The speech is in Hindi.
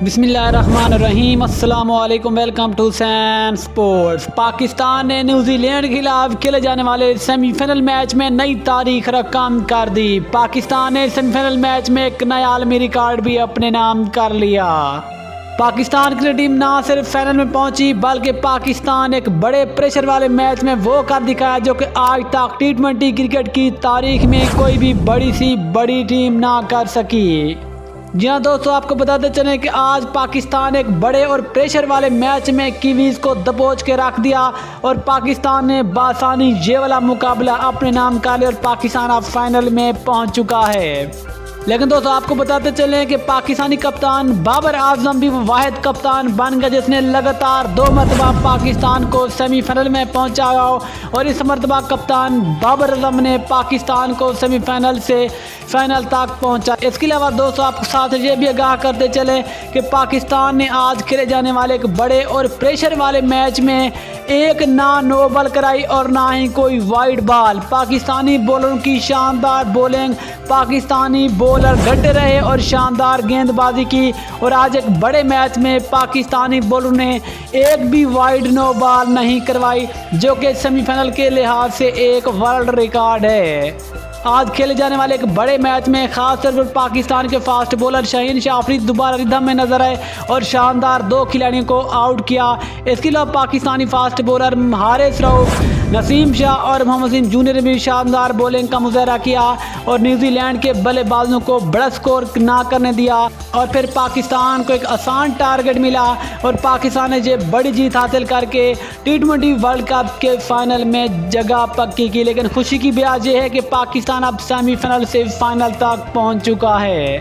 बिस्मिल्लाहिर्रहमानिर्रहीम, अस्सलामुअलैकुम, welcome to San sports. Pakistan ने न्यूजीलैंड के खिलाफ खेले जाने वाले सेमीफाइनल मैच में नई तारीख रकम कर दी। पाकिस्तान ने सेमीफाइनल मैच में एक नया आलमी रिकॉर्ड भी अपने नाम कर लिया। पाकिस्तान की टीम ना सिर्फ फाइनल में पहुंची बल्कि पाकिस्तान एक बड़े प्रेशर वाले मैच में वो कर दिखाया जो कि आज तक T20 क्रिकेट की तारीख में कोई भी बड़ी टीम ना कर सकी। जी हाँ दोस्तों, आपको बताते चलें कि आज पाकिस्तान एक बड़े और प्रेशर वाले मैच में कीवीज को दबोच के रख दिया और पाकिस्तान ने बासानी ये वाला मुकाबला अपने नाम कर लिया और पाकिस्तान अब फाइनल में पहुंच चुका है। लेकिन दोस्तों, आपको बताते चलें कि पाकिस्तानी कप्तान बाबर आजम भी वाहिद कप्तान बन गया जिसने लगातार 2 मरतबा पाकिस्तान को सेमीफाइनल में पहुंचाया हो और इस मरतबा कप्तान बाबर आजम ने पाकिस्तान को सेमीफाइनल से फाइनल तक पहुंचा। इसके अलावा दोस्तों, आपको साथ ये भी आगाह करते चले कि पाकिस्तान ने आज खेले जाने वाले एक बड़े और प्रेशर वाले मैच में एक ना नो बॉल कराई और ना ही कोई वाइड बॉल। पाकिस्तानी बॉलरों की शानदार बॉलिंग, पाकिस्तानी बॉलर डटे रहे और शानदार गेंदबाजी की और आज एक बड़े मैच में पाकिस्तानी बॉलरों ने एक भी वाइड नो बॉल नहीं करवाई जो कि सेमीफाइनल के लिहाज से एक वर्ल्ड रिकॉर्ड है। आज खेले जाने वाले एक बड़े मैच में खास तौर पर पाकिस्तान के फास्ट बॉलर शाहीन शाह अफरीदी दोबारा रिदम में नजर आए और शानदार 2 खिलाड़ियों को आउट किया। इसके अलावा पाकिस्तानी फास्ट बॉलर हारिस रऊफ, नसीम शाह और मोहम्मद सिंह जूनियर ने भी शानदार बॉलिंग का मुजाहरा किया और न्यूजीलैंड के बल्लेबाजों को बड़ा स्कोर ना करने दिया और फिर पाकिस्तान को एक आसान टारगेट मिला और पाकिस्तान ने ये बड़ी जीत हासिल करके T20 वर्ल्ड कप के फाइनल में जगह पक्की की। लेकिन खुशी की बात यह है कि पाकिस्तान अब सेमीफाइनल से फाइनल तक पहुंच चुका है।